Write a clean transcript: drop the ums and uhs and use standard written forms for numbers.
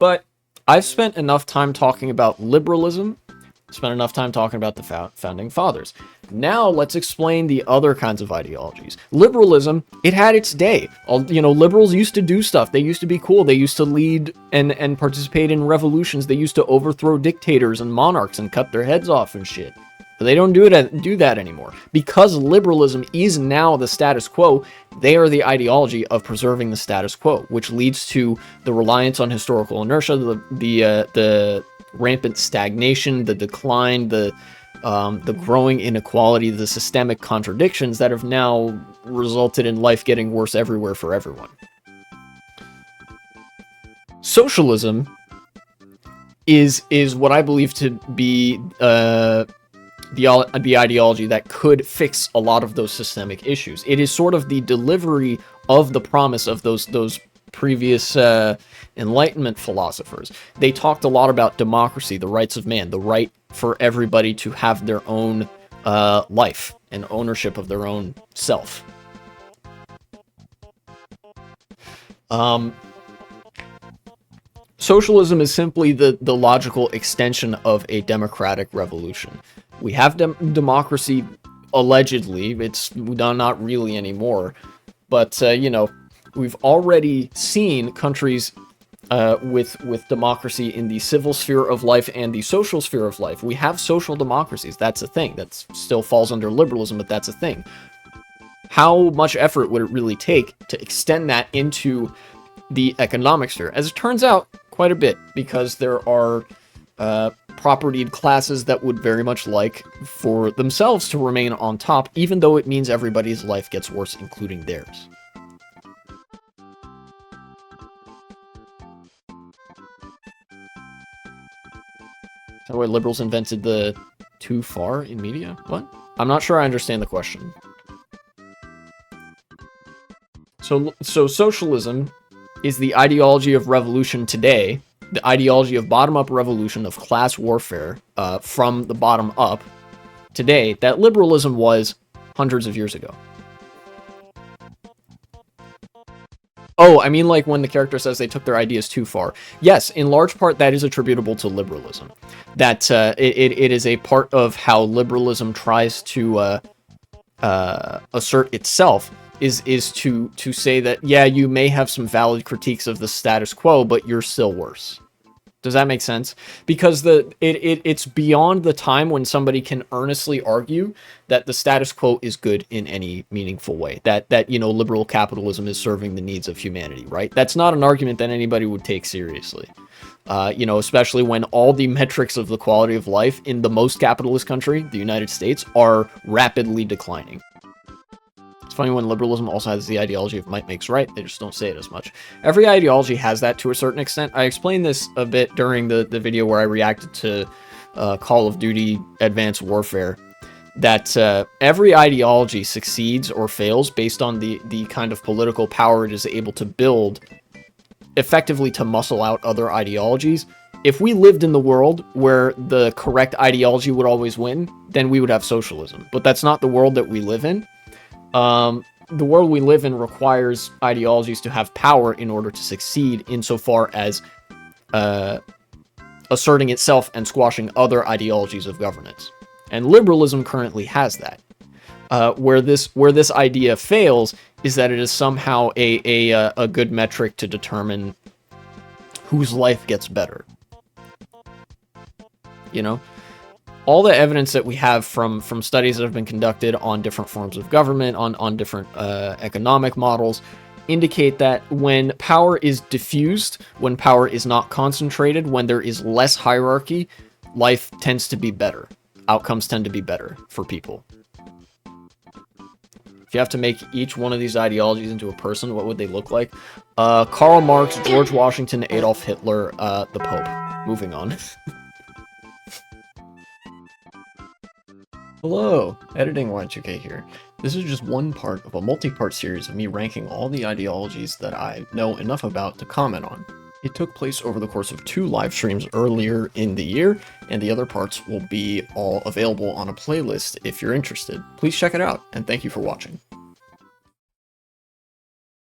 But I've spent enough time talking about liberalism, spent enough time talking about the founding fathers. Now let's explain the other kinds of ideologies. Liberalism, it had its day. Liberals used to do stuff. They used to be cool. They used to lead and participate in revolutions. They used to overthrow dictators and monarchs and cut their heads off and shit. But they don't do that anymore. Because liberalism is now the status quo, they are the ideology of preserving the status quo, which leads to the reliance on historical inertia, the rampant stagnation, the decline, the growing inequality, the systemic contradictions that have now resulted in life getting worse everywhere for everyone. Socialism is what I believe to be the ideology that could fix a lot of those systemic issues. It is sort of the delivery of the promise of those previous Enlightenment philosophers. They talked a lot about democracy, the rights of man, the right for everybody to have their own life and ownership of their own self. Socialism is simply the logical extension of a democratic revolution. We have democracy, allegedly. It's not really anymore. But, we've already seen countries with democracy in the civil sphere of life and the social sphere of life. We have social democracies. That's a thing. That still falls under liberalism, but that's a thing. How much effort would it really take to extend that into the economic sphere? As it turns out, quite a bit, because there are propertied classes that would very much like for themselves to remain on top, even though it means everybody's life gets worse, including theirs. Is that why liberals invented the too far in media? What? I'm not sure I understand the question. So socialism is the ideology of revolution today, the ideology of bottom-up revolution, of class warfare from the bottom up today, that liberalism was hundreds of years ago. Oh, I mean, like when the character says they took their ideas too far. Yes, in large part that is attributable to liberalism. That it is a part of how liberalism tries to assert itself is to say that, yeah, you may have some valid critiques of the status quo, but you're still worse. Does that make sense? Because it's beyond the time when somebody can earnestly argue that the status quo is good in any meaningful way. That liberal capitalism is serving the needs of humanity, right? That's not an argument that anybody would take seriously. Especially when all the metrics of the quality of life in the most capitalist country, the United States, are rapidly declining. It's funny when liberalism also has the ideology of might makes right, they just don't say it as much. Every ideology has that to a certain extent. I explained this a bit during the video where I reacted to Call of Duty Advanced Warfare, that every ideology succeeds or fails based on the kind of political power it is able to build effectively to muscle out other ideologies. If we lived in the world where the correct ideology would always win, then we would have socialism. But that's not the world that we live in. The world we live in requires ideologies to have power in order to succeed insofar as asserting itself and squashing other ideologies of governance. And liberalism currently has that. Where this idea fails is that it is somehow a good metric to determine whose life gets better. All the evidence that we have from studies that have been conducted on different forms of government, on different economic models, indicate that when power is diffused, when power is not concentrated, when there is less hierarchy, life tends to be better. Outcomes tend to be better for people. If you have to make each one of these ideologies into a person, what would they look like? Karl Marx, George Washington, Adolf Hitler, the Pope. Moving on. Hello, Editing Y2K here. This is just one part of a multi-part series of me ranking all the ideologies that I know enough about to comment on. It took place over the course of 2 live streams earlier in the year, and the other parts will be all available on a playlist if you're interested. Please check it out, and thank you for watching.